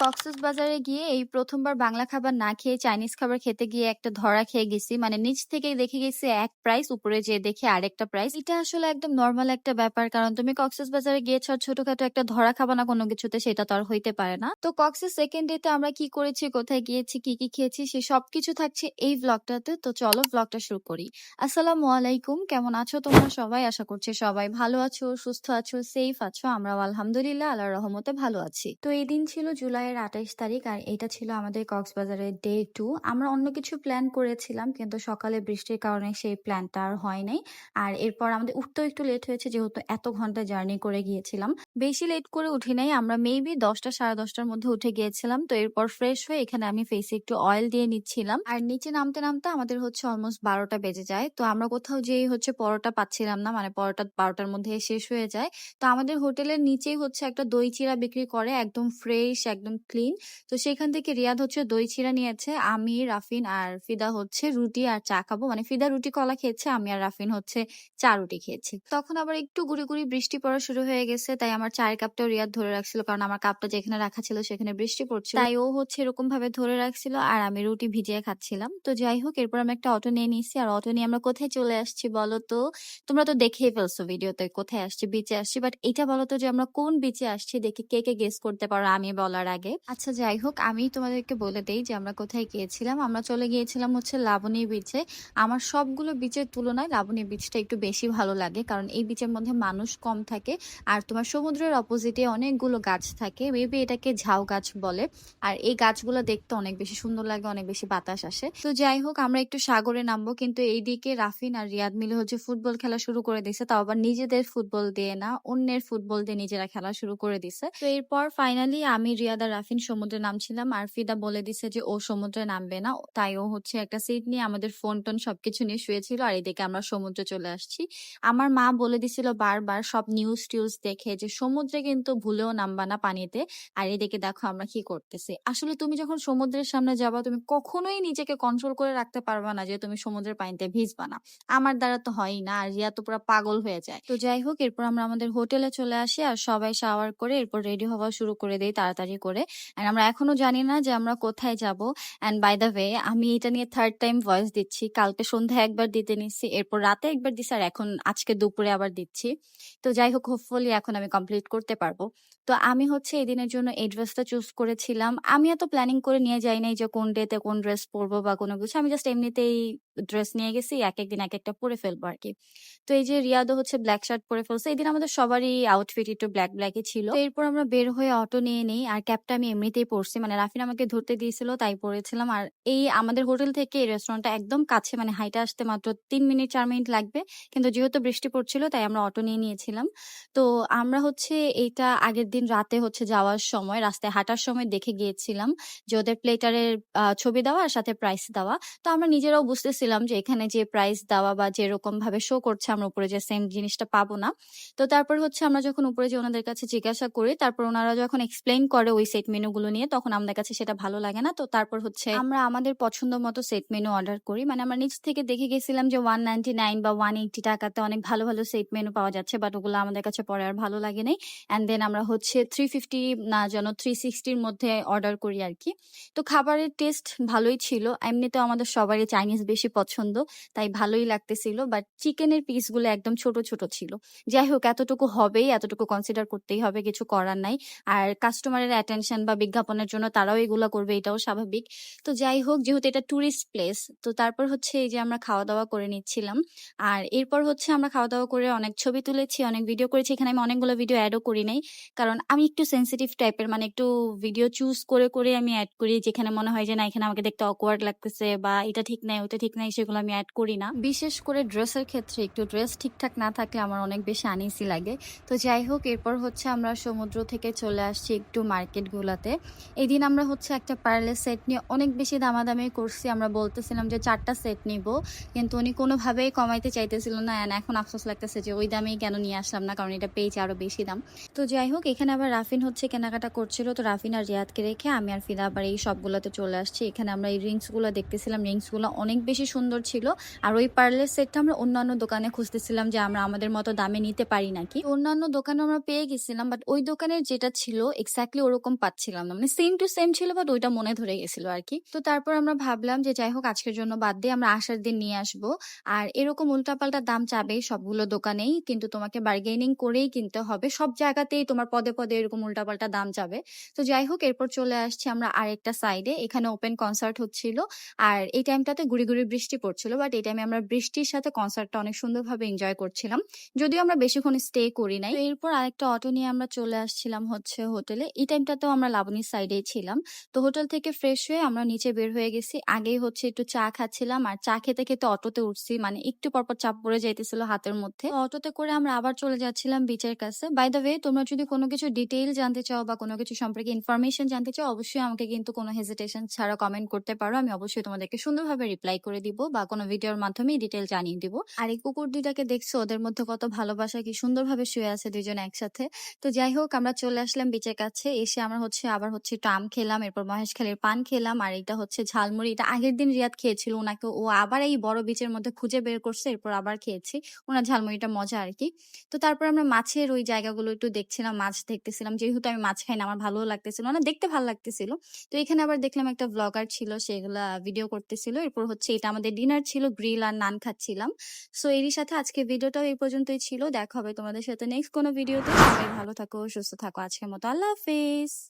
কক্সবাজারে গিয়ে এই প্রথমবার বাংলা খাবার না খেয়ে চাইনিজ খাবার খেতে গিয়ে একটা ধরা খেয়ে গেছি। মানে নিচ থেকেই দেখে গেছি এক প্রাইস, উপরে যেয়ে দেখে আরেকটা প্রাইস। এটা আসলে একদম নরমাল একটা ব্যাপার, কারণ তুমি কক্সবাজারে গিয়েছো আর ছোটখাটো একটা ধরা খাবা না কোনো কিছুতে, সেটা তো আর হইতে পারে না। তো কক্সের সেকেন্ড ডে তে আমরা কি করেছি, কোথায় গিয়েছি, কি কি খেয়েছি, সে সবকিছু থাকছে এই ব্লগটাতে। তো চলো ব্লগটা শুরু করি। আসসালামু আলাইকুম, কেমন আছো তোমরা সবাই? আশা করছি সবাই ভালো আছো, সুস্থ আছো, সেফ আছো। আমরাও আলহামদুলিল্লাহ আল্লাহর রহমতে ভালো আছি। তো এই দিন ছিল জুলাইয়ের 28 তারিখ, আর এটা ছিল আমাদের কক্সবাজারের ডে 2। আমরা অন্য কিছু প্ল্যান করেছিলাম, কিন্তু সকালে বৃষ্টির কারণে সেই প্ল্যানটা আর হয় নাই। আর এরপর আমাদের উঠতেও একটু লেট হয়েছে, যেহেতু এত ঘন্টা জার্নি করে গিয়েছিলাম। বেশি লেট করে উঠি নাই, আমরা মেবি 10টা সাড়ে 10টার মধ্যে উঠে গিয়েছিলাম। তো এরপর ফ্রেশ হয়ে এখানে আমি ফেসে একটু অয়েল দিয়ে নিচ্ছিলাম, আর নিচে নামতে নামতে আমাদের হচ্ছে অলমোস্ট 12টা বেজে যায়। তো আমরা কোথাও যেই হচ্ছে পরোটা পাচ্ছিলাম না, মানে পরোটা 12টার মধ্যে শেষ হয়ে যায়। তো আমাদের হোটেলের নিচেই হচ্ছে একটা দই চিড়া বিক্রি করে, একদম ফ্রেশ, একদম ক্লিন। তো সেখান থেকে রিয়াদ হচ্ছে দই চিড়া নিয়েছে, আমি, রাফিন আর ফিদা হচ্ছে রুটি আর চা খাবো। মানে ফিদা রুটি কলা খেয়েছে, আমি আর রাফিন হচ্ছে চা রুটি খেয়েছি। তখন আবার একটু গুড়ি গুড়ি বৃষ্টি পড়া শুরু হয়ে গেছে, তাই আমার চায়ের কাপটাও রিয়াদ ধরে রাখছিল, কারণ আমার কাপটা যেখানে রাখা ছিল সেখানে বৃষ্টি পড়ছিল, তাই ও হচ্ছে এরকম ভাবে ধরে রাখছিল, আর আমি রুটি ভিজিয়ে খাচ্ছিলাম। তো যাই হোক, এরপর আমি একটা অটো নিয়ে নিয়েছি। আর অটো নিয়ে আমরা কোথায় চলে আসছি বলো তো? তোমরা তো দেখেই ফেলছো ভিডিওতে কোথায় আসছি, বিচে আসছি। বাট এটা বলো তো যে আমরা কোন বিচে আসছি, দেখি কে কে গেস করতে পারো আমি বলার আগে। আচ্ছা যাই হোক, আমি তোমাদেরকে বলে দেই যে আমরা কোথায় গিয়েছিলাম। আমরা চলে গিয়েছিলাম হচ্ছে লাবণী বিচে। আমার সবগুলো বিচের তুলনায় লাবণী বিচটা একটু বেশি ভালো লাগে, কারণ এই বিচের মধ্যে মানুষ কম থাকে, আর তোমার সমুদ্রের অপোজিটে অনেকগুলো গাছ থাকে, মেবি এটাকে ঝাউ গাছ বলে। আর এই গাছগুলো দেখতে অনেক বেশি সুন্দর লাগে, অনেক বেশি বাতাস আসে। তো যাই হোক, আমরা একটু সাগরে নামবো, কিন্তু এইদিকে রাফিন আর রিয়াদ মিলে হচ্ছে ফুটবল খেলা শুরু করে দিছে, তাও আবার নিজেদের ফুটবল দিয়ে না, অন্যের ফুটবল দিয়ে নিজেরা খেলা শুরু করে দিছে। তো এরপর ফাইনালি আমি, রিয়াদ আর রাফিন সমুদ্রে নামছিলাম, আর ফিদা বলে দিছে যে ও সমুদ্রে নামবে না, তাই ও হচ্ছে একটা সিট নিয়ে আমাদের ফোন টোন সবকিছু নিয়ে শুয়েছিল, আর এদিকে আমরা সমুদ্রে চলে আসছি। আমার মা বলে দিছিল বারবার সব নিউজ টিউজ দেখে যে সমুদ্রে কিন্তু ভুলেও নামবা না পানিতে। আর এদিকে দেখো আমরা কি করতেছি। আসলে তুমি যখন সমুদ্রের সামনে যাবা, তুমি কখনোই নিজেকে কন্ট্রোল করে রাখতে পারবা না যে তুমি সমুদ্রের পানিতে ভিজবা না। আমার দ্বারা তো হয়ই না, আর রিয়া তো পুরো পাগল হয়ে যায়। তো যাই হোক, এরপর আমরা আমাদের হোটেলে চলে আসি, আর সবাই শাওয়ার করে এরপর রেডি হওয়া শুরু করে দেই তাড়াতাড়ি করে। আর আমরা এখনো জানি না যে আমরা কোথায় যাব। এন্ড বাই দ্য ওয়ে, আমি এটা নিয়ে থার্ড টাইম ভয়েস দিচ্ছি। কালকে সন্ধ্যায় একবার দিতে নিচ্ছি, এরপর রাতে একবার দিচ্ছি, আর এখন আজকে দুপুরে আবার দিচ্ছি। তো যাই হোক, হোপফুলি এখন আমি কমপ্লিট করতে পারবো। তো আমি হচ্ছে এই দিনের জন্য এই ড্রেসটা চুজ করেছিলাম। আমি এত প্ল্যানিং করে নিয়ে যাই নাই যে কোন ডেতে কোন ড্রেস পরবো বা কোনো কিছু, আমি জাস্ট এমনিতেই ড্রেস নিয়ে গেছি, এক একদিন এক একটা পরে ফেলবো আর কি। তো এই যে রিয়াদও হচ্ছে ব্ল্যাক শার্ট পরে ফেলছে, এই দিন আমাদের সবারই আউটফিট একটু ব্ল্যাক ব্ল্যাকই ছিল। তো এরপর আমরা বের হয়ে অটো নিয়ে নেই, আর ক্যাবটা আমি এমনিতেই পরছি, মানে রাফিন আমাকে ধরতে দিয়েছিল তাই পরেছিলাম। আর এই আমাদের হোটেল থেকে এই রেস্টুরেন্টটা একদম কাছে, মানে হাইটে আসতে মাত্র 3 মিনিট 4 মিনিট লাগবে, কিন্তু যেহেতু বৃষ্টি পড়ছিল তাই আমরা অটো নিয়ে নিয়েছিলাম। তো আমরা হচ্ছে এইটা আগের দিন রাতে হচ্ছে যাওয়ার সময়, রাস্তায় হাঁটার সময় দেখে গিয়েছিলাম যে ওদের প্লেটারের ছবি দেওয়া আর সাথে প্রাইস দেওয়া। তো আমরা নিজেরাও বুঝতেছিলাম যে এখানে যে প্রাইস দেওয়া বা যেরকম ভাবে শো করছে আমরা উপরে যে সেম জিনিসটা পাবো না। তো তারপর হচ্ছে আমরা যখন উপরে যে ওনাদের কাছে জিজ্ঞাসা করি, তারপর ওনারা যখন এক্সপ্লেইন করে ওই সেট মেনু গুলো নিয়ে, তখন আমাদের কাছে সেটা ভালো লাগে না। তো তারপর হচ্ছে আমরা আমাদের পছন্দ মতো সেট মেনু অর্ডার করি। মানে আমরা নিচ থেকে দেখে গেছিলাম যে 199 বা 180 টাকাতে অনেক ভালো ভালো সেট মেনু পাওয়া যাচ্ছে, বাট ওগুলো আমাদের কাছে পরে আর ভালো লাগে নাই। অ্যান্ড দেন আমরা হচ্ছে 350 না যেন 360-র মধ্যে অর্ডার করি আর কি। তো খাবারের টেস্ট ভালোই ছিল, এমনিতেও আমাদের সবারই চাইনিজ বেশি পছন্দ, তাই ভালোই লাগতেছিল। বাট চিকেনের পিসগুলো একদম ছোট ছোট ছিল। যাই হোক, এতটুকু হবেই, এতটুকু কনসিডার করতেই হবে, কিছু করার নাই। আর কাস্টমারের অ্যাটেনশন বা বিজ্ঞাপনের জন্য তারাও এগুলো করবে, এটাও স্বাভাবিক। তো যাই হোক, যেহেতু এটা টুরিস্ট প্লেস, তো তারপর হচ্ছে এই যে আমরা খাওয়া দাওয়া করে নিচ্ছিলাম। আর এরপর হচ্ছে আমরা খাওয়া দাওয়া করে অনেক ছবি তুলেছি, অনেক ভিডিও করেছি। এখানে আমি অনেকগুলো ভিডিও অ্যাডও করি নাই, কারণ আমি একটু সেন্সিটিভ টাইপের, মানে একটু ভিডিও চুজ করে করে আমি অ্যাড করি, যেখানে মনে হয় যে না এখানে আমাকে দেখতে অকওয়ার্ড লাগতেছে বা এটা ঠিক নাই ওটা ঠিক নাই, সেগুলো আমি অ্যাড করি না। বিশেষ করে ড্রেসের ক্ষেত্রে একটু ড্রেস ঠিকঠাক না থাকলে আমার অনেক বেশি আনইজি লাগে। তো যাই হোক, এরপর হচ্ছে আমরা সমুদ্র থেকে চলে আসছি একটু মার্কেট গুলাতে। এই দিন আমরা হচ্ছে একটা পার্লের সেট নিয়ে অনেক বেশি দামাদামি করছি। আমরা বলতেছিলাম যে 4টা সেট নিব, কিন্তু উনি কোনোভাবেই কমাইতে চাইতেছিল না। এখন আফসোস লাগতেছে যে ওই দামেই কেন নিয়ে আসলাম না, কারণ এটা পেয়েছি আরো বেশি দাম। তো যাই হোক, এখানে আবার রাফিন হচ্ছে কেনাকাটা করছিল। তো রাফিন আর রিয়াদকে রেখে আমি আর ফিদা আবার এই সবগুলোতে চলে আসছি। এখানে আমরা এই রিংস গুলো দেখতেছিলাম, রিংস গুলো অনেক বেশি সুন্দর ছিল। আর ওই পার্লের সেটটা আমরা অন্যান্য দোকানে খুঁজতেছিলাম যে আমরা আমাদের মতো দামে নিতে পারি নাকি। অন্যান্য দোকানে আমরা পেয়ে গেছিলাম, বাট ওই দোকানের যেটা ছিল এক্সাক্টলি ওরকম পাচ্ছিলাম না, মানে সেম টু সেম ছিল, বাট ওইটা মনে ধরে গেছিল আর কি। তো তারপর আমরা ভাবলাম যে যাই হোক আজকের জন্য বাদ দিয়ে আমরা আসার দিন নিয়ে আসবো। আর এরকম উল্টাপাল্টা দাম চাবে সবগুলো দোকানেই, কিন্তু তোমাকে বার্গেনিং করেই কিনতে হবে। সব জায়গাতেই তোমার পদে পদে এরকম উল্টাপাল্টা দাম চাবে। তো যাই হোক এরপর চলে আসছি আমরা আরেকটা সাইডে, এখানে ওপেন কনসার্ট হচ্ছিল। আর এই টাইমটাতে গুড়ি গুড়ি বৃষ্টি পড়ছিল, বাট এই টাইমে আমরা বৃষ্টির সাথে কনসার্টটা অনেক সুন্দরভাবে এনজয় করছিলাম, যদিও আমরা বেশিক্ষণ স্টে করি নাই। তো এরপর আরেকটা অটো নিয়ে আমরা চলে আসছিলাম হচ্ছে হোটেলে। এই টাইমটাতেও আমরা লাবণীর সাইডেই ছিলাম। তো হোটেল থেকে ফ্রেশ হয়ে আমরা নিচে বের হয়ে গেছি। আগেই হচ্ছে একটু চা খাচ্ছিলাম, আর চা খেতে খেতে অটোতে উঠছি, মানে একটু পরপর চাপ পড়ে যাইতেছিল হাতের মধ্যে। তো অটোতে করে আমরা আবার চলে যাচ্ছিলাম বিচের কাছে। বাই দ্য ওয়ে, তোমরা যদি কোনো কিছু ডিটেইল জানতে চাও বা কোনো কিছু সম্পর্কে ইনফরমেশন জানতে চাও, অবশ্যই আমাকে কিন্তু কোনো হেজিটেশন ছাড়া কমেন্ট করতে পারো। আমি অবশ্যই তোমাদেরকে সুন্দরভাবে রিপ্লাই করে দিব বা কোনো ভিডিওর মাধ্যমে ডিটেইল জানিয়ে দিব। আর এই কুকুর দুইটাকে দেখছো, ওদের মধ্যে কত ভালোবাসা, কি সুন্দরভাবে শুয়ে আছে দুইজন একসাথে। তো যাই হোক আমরা চলে আসলাম বিচের কাছে। এসে আমরা আবার একটু আম খেলাম, এরপর মহেশখালীর পান খেলাম, আর এটা হচ্ছে ঝালমুড়ি। এটা আগের দিন রিয়াদ খেয়েছিল, ওনাকে ও আবার এই বড় বিচের মধ্যে খুঁজে বের করছে, এরপর আবার খেয়েছি। ওনার ঝালমুড়িটা মজা আর কি। তো তারপর আমরা মাছের ওই জায়গাগুলো একটু দেখছিলাম, মাছ দেখতেছিলাম, যেহেতু আমি মাছ খাই না আমার ভালো লাগতেছিল না, দেখতে ভালো লাগতেছিল। তো এখানে আবার দেখলাম একটা ব্লগার ছিল, সেগুলা ভিডিও করতেছিল। এরপর হচ্ছে এটা আমাদের ডিনার ছিল, গ্রিল আর নান খাচ্ছিলাম। সো এরই সাথে আজকে ভিডিওটাও এই পর্যন্তই ছিল। দেখা হবে তোমাদের সাথে নেক্সট কোনো ভিডিওতে। সবাই ভালো থাকো, সুস্থ থাকো। আজকের মতো আল্লাহ হাফেজ।